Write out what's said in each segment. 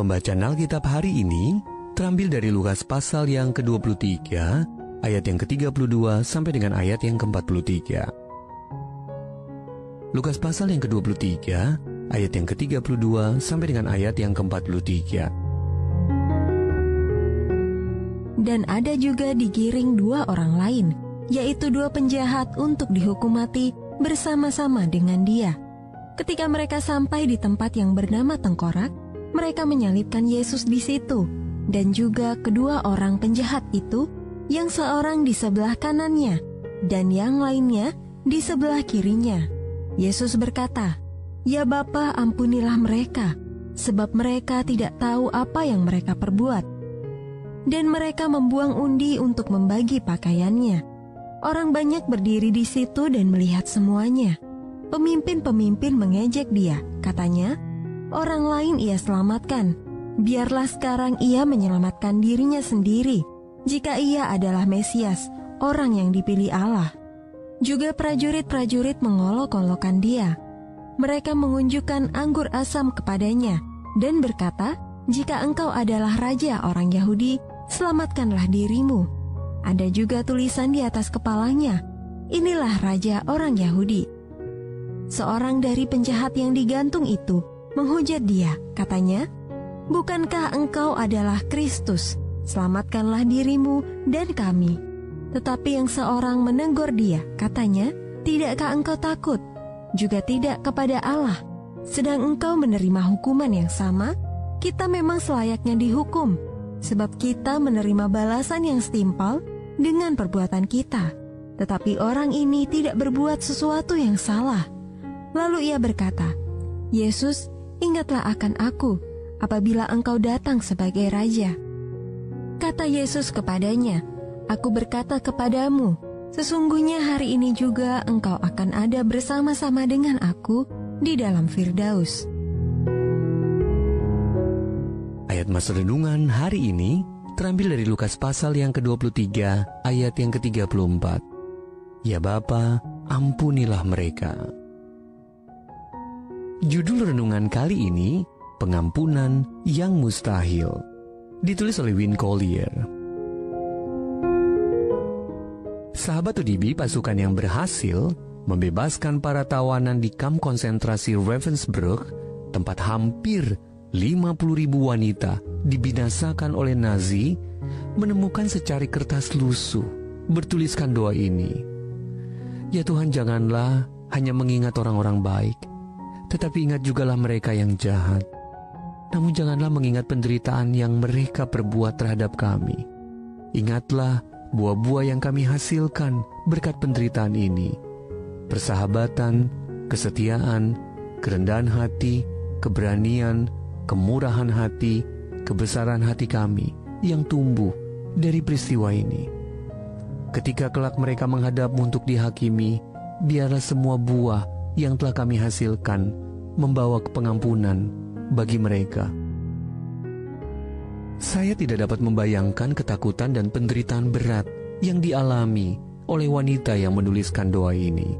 Pembacaan Alkitab hari ini terambil dari Lukas pasal yang ke-23, ayat yang ke-32 sampai dengan ayat yang ke-43. Lukas pasal yang ke-23, ayat yang ke-32 sampai dengan ayat yang ke-43. Dan ada juga digiring 2 orang lain, yaitu 2 penjahat untuk dihukum mati bersama-sama dengan dia. Ketika mereka sampai di tempat yang bernama Tengkorak, mereka menyalibkan Yesus di situ, dan juga kedua orang penjahat itu, yang seorang di sebelah kanannya, dan yang lainnya di sebelah kirinya. Yesus berkata, "Ya Bapa, ampunilah mereka, sebab mereka tidak tahu apa yang mereka perbuat." Dan mereka membuang undi untuk membagi pakaiannya. Orang banyak berdiri di situ dan melihat semuanya. Pemimpin-pemimpin mengejek dia, katanya, "Orang lain ia selamatkan. Biarlah sekarang ia menyelamatkan dirinya sendiri, jika ia adalah Mesias, orang yang dipilih Allah." Juga prajurit-prajurit mengolok-olokkan dia. Mereka mengunjukkan anggur asam kepadanya dan berkata, "Jika engkau adalah raja orang Yahudi, selamatkanlah dirimu." Ada juga tulisan di atas kepalanya, "Inilah raja orang Yahudi." Seorang dari penjahat yang digantung itu menghujat dia, katanya, "Bukankah engkau adalah Kristus? Selamatkanlah dirimu dan kami." Tetapi yang seorang menegur dia, katanya, "Tidakkah engkau takut? Juga tidak kepada Allah? Sedang engkau menerima hukuman yang sama? Kita memang selayaknya dihukum, sebab kita menerima balasan yang setimpal dengan perbuatan kita. Tetapi orang ini tidak berbuat sesuatu yang salah." Lalu ia berkata, "Yesus, ingatlah akan aku apabila engkau datang sebagai raja." Kata Yesus kepadanya, "Aku berkata kepadamu, sesungguhnya hari ini juga engkau akan ada bersama-sama dengan aku di dalam Firdaus." Ayat Masa Renungan hari ini terambil dari Lukas pasal yang ke-23, ayat yang ke-34. "Ya Bapa, ampunilah mereka." Judul renungan kali ini, Pengampunan yang Mustahil. Ditulis oleh Win Collier. Sahabat ODB, pasukan yang berhasil membebaskan para tawanan di kamp konsentrasi Ravensbrück, tempat hampir 50.000 wanita dibinasakan oleh Nazi, menemukan secari kertas lusuh bertuliskan doa ini. "Ya Tuhan, janganlah hanya mengingat orang-orang baik, tetapi ingat jugalah mereka yang jahat. Namun janganlah mengingat penderitaan yang mereka perbuat terhadap kami. Ingatlah buah-buah yang kami hasilkan berkat penderitaan ini: persahabatan, kesetiaan, kerendahan hati, keberanian, kemurahan hati, kebesaran hati kami yang tumbuh dari peristiwa ini. Ketika kelak mereka menghadapmu untuk dihakimi, biarlah semua buah yang telah kami hasilkan membawa pengampunan bagi mereka." Saya tidak dapat membayangkan ketakutan dan penderitaan berat yang dialami oleh wanita yang menuliskan doa ini.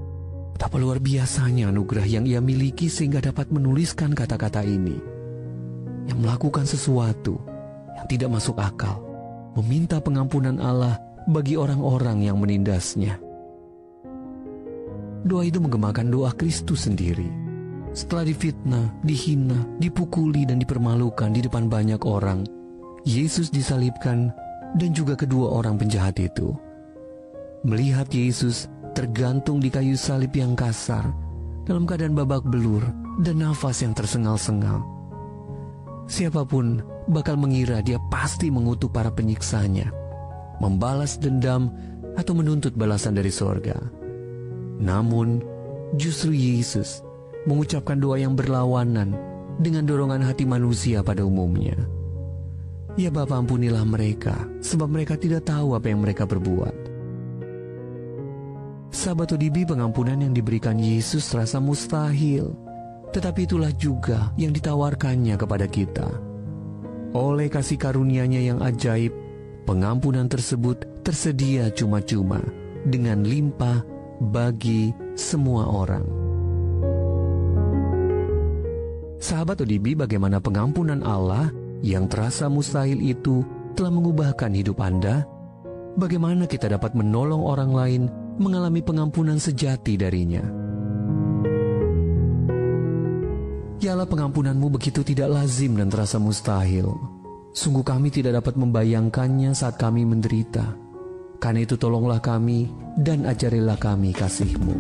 Betapa luar biasanya anugerah yang ia miliki sehingga dapat menuliskan kata-kata ini, yang melakukan sesuatu yang tidak masuk akal, meminta pengampunan Allah bagi orang-orang yang menindasnya. Doa itu menggemakan doa Kristus sendiri. Setelah difitnah, dihina, dipukuli, dan dipermalukan di depan banyak orang, Yesus disalibkan dan juga kedua orang penjahat itu. Melihat Yesus tergantung di kayu salib yang kasar, dalam keadaan babak belur dan nafas yang tersengal-sengal, siapapun bakal mengira dia pasti mengutuk para penyiksanya, membalas dendam atau menuntut balasan dari sorga. Namun, justru Yesus mengucapkan doa yang berlawanan dengan dorongan hati manusia pada umumnya. "Ya Bapa, ampunilah mereka, sebab mereka tidak tahu apa yang mereka perbuat." Sahabat ODB, pengampunan yang diberikan Yesus terasa mustahil, tetapi itulah juga yang ditawarkannya kepada kita. Oleh kasih karunia-Nya yang ajaib, pengampunan tersebut tersedia cuma-cuma dengan limpah bagi semua orang. Sahabat ODB, bagaimana pengampunan Allah yang terasa mustahil itu telah mengubahkan hidup Anda? Bagaimana kita dapat menolong orang lain mengalami pengampunan sejati darinya? Yalah, pengampunanmu begitu tidak lazim dan terasa mustahil. Sungguh kami tidak dapat membayangkannya saat kami menderita. Karena itu tolonglah kami dan ajarilah kami kasih-Mu.